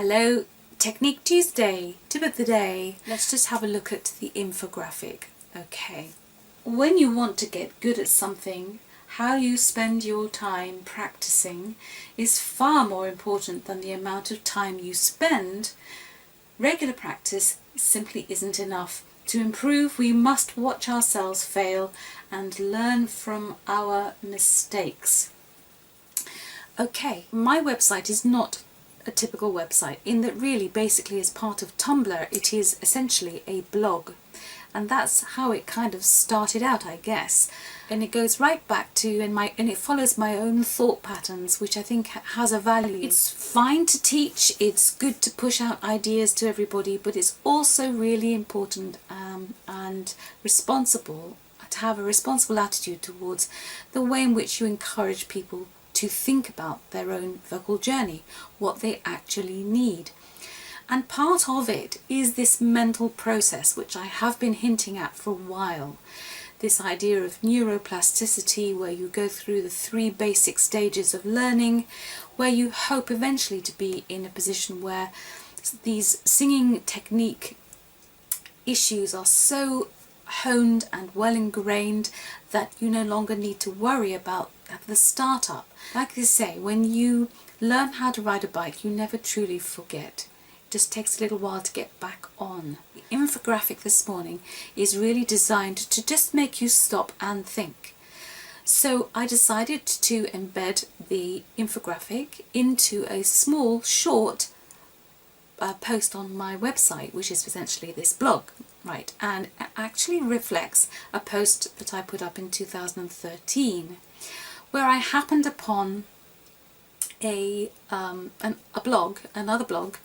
Hello, Technique Tuesday, tip of the day. Let's just have a look at the infographic. Okay. When you want to get good at something, how you spend your time practicing is far more important than the amount of time you spend. Regular practice simply isn't enough. To improve, we must watch ourselves fail and learn from our mistakes. Okay, my website is not a typical website in that really basically as part of Tumblr it is essentially a blog, and that's how it kind of started out, I guess, and it goes right back to and it follows my own thought patterns, which I think has a value. It's fine to teach, it's good to push out ideas to everybody, but it's also really important and responsible to have a responsible attitude towards the way in which you encourage people to think about their own vocal journey, what they actually need. And part of it is this mental process, which I have been hinting at for a while. This idea of neuroplasticity, where you go through the 3 basic stages of learning, where you hope eventually to be in a position where these singing technique issues are so honed and well ingrained that you no longer need to worry about the startup. Like they say, when you learn how to ride a bike, you never truly forget. It just takes a little while to get back on. The infographic this morning is really designed to just make you stop and think. So I decided to embed the infographic into a small, short post on my website, which is essentially this blog, right? And it actually reflects a post that I put up in 2013, where I happened upon another blog,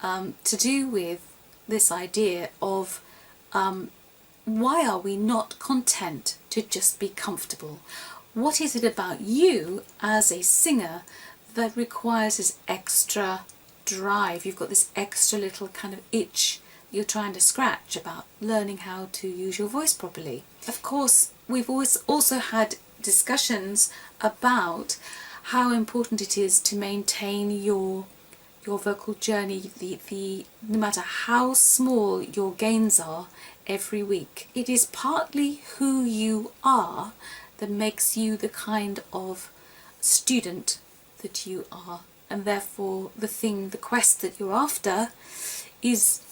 to do with this idea of why are we not content to just be comfortable? What is it about you as a singer that requires this extra drive? You've got this extra little kind of itch you're trying to scratch about learning how to use your voice properly. Of course, we've always also had discussions about how important it is to maintain your vocal journey, no matter how small your gains are every week. It is partly who you are that makes you the kind of student that you are, and therefore the quest that you're after is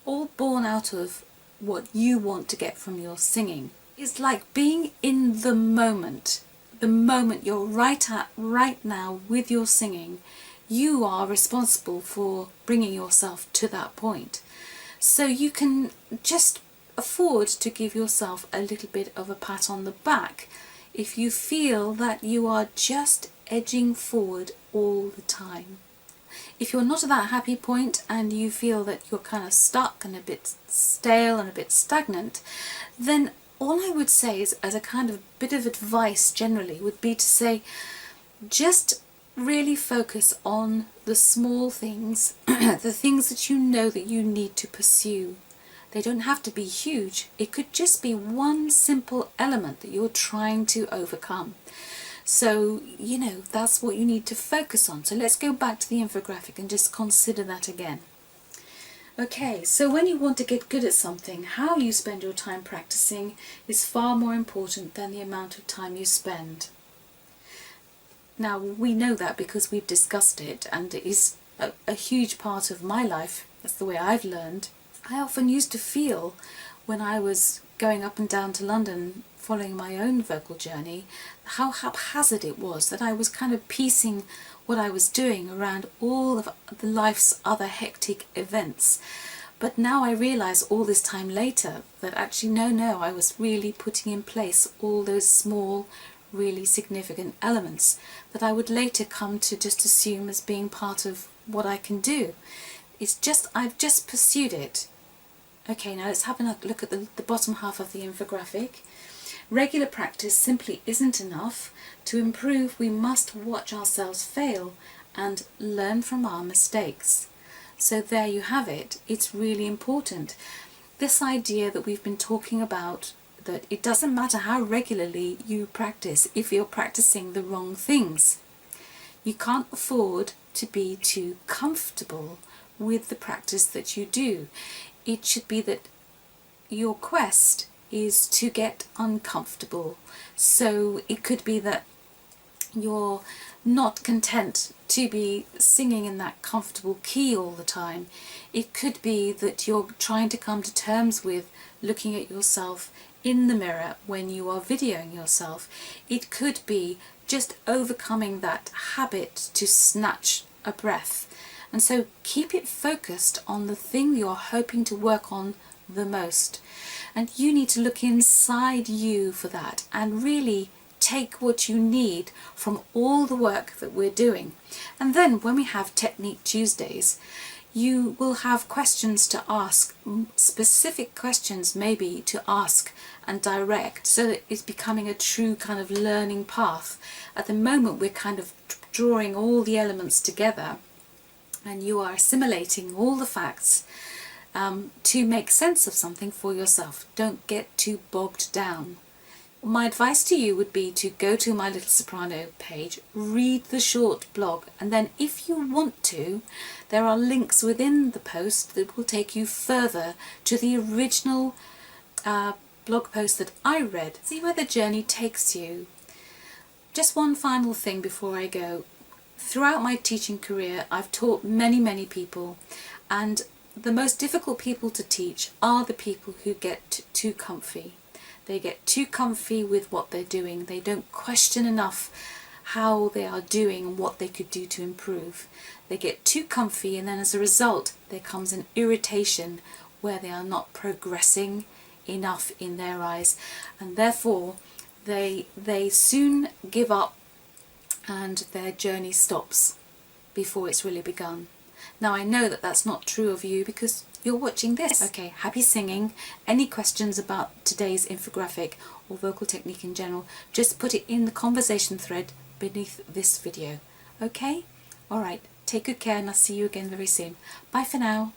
all born out of what you want to get from your singing. It's like being in the moment you're right at right now with your singing. You are responsible for bringing yourself to that point. So you can just afford to give yourself a little bit of a pat on the back if you feel that you are just edging forward all the time. If you're not at that happy point and you feel that you're kind of stuck and a bit stale and a bit stagnant, then all I would say is, as a kind of bit of advice generally, would be to say, just really focus on the small things, the things that you know that you need to pursue. They don't have to be huge. It could just be one simple element that you're trying to overcome. So, that's what you need to focus on. So let's go back to the infographic and just consider that again. Okay, so when you want to get good at something, how you spend your time practicing is far more important than the amount of time you spend. Now, we know that because we've discussed it, and it is a huge part of my life. That's the way I've learned. I often used to feel, when I was going up and down to London following my own vocal journey, how haphazard it was, that I was kind of piecing what I was doing around all of the life's other hectic events. But now I realise all this time later that actually no, I was really putting in place all those small, really significant elements that I would later come to just assume as being part of what I can do. I've just pursued it. Okay, now let's have a look at the bottom half of the infographic. Regular practice simply isn't enough. To improve, we must watch ourselves fail and learn from our mistakes. So there you have it. It's really important. This idea that we've been talking about, that it doesn't matter how regularly you practice if you're practicing the wrong things. You can't afford to be too comfortable with the practice that you do. It should be that your quest is to get uncomfortable. So it could be that you're not content to be singing in that comfortable key all the time. It could be that you're trying to come to terms with looking at yourself in the mirror when you are videoing yourself. It could be just overcoming that habit to snatch a breath. And so keep it focused on the thing you're hoping to work on the most. And you need to look inside you for that and really take what you need from all the work that we're doing. And then when we have Technique Tuesdays, you will have questions to ask, specific questions maybe to ask and direct, so that it's becoming a true kind of learning path. At the moment we're kind of drawing all the elements together and you are assimilating all the facts to make sense of something for yourself. Don't get too bogged down. My advice to you would be to go to My Little Soprano page, read the short blog, and then if you want to, there are links within the post that will take you further to the original blog post that I read. See where the journey takes you. Just one final thing before I go. Throughout my teaching career, I've taught many people, and the most difficult people to teach are the people who get too comfy. They get too comfy with what they're doing. They don't question enough how they are doing and what they could do to improve. They get too comfy, and then as a result there comes an irritation where they are not progressing enough in their eyes, and therefore they soon give up and their journey stops before it's really begun. Now I know that that's not true of you because you're watching this. Okay, happy singing. Any questions about today's infographic or vocal technique in general, just put it in the conversation thread beneath this video. Okay? Alright, take good care and I'll see you again very soon. Bye for now.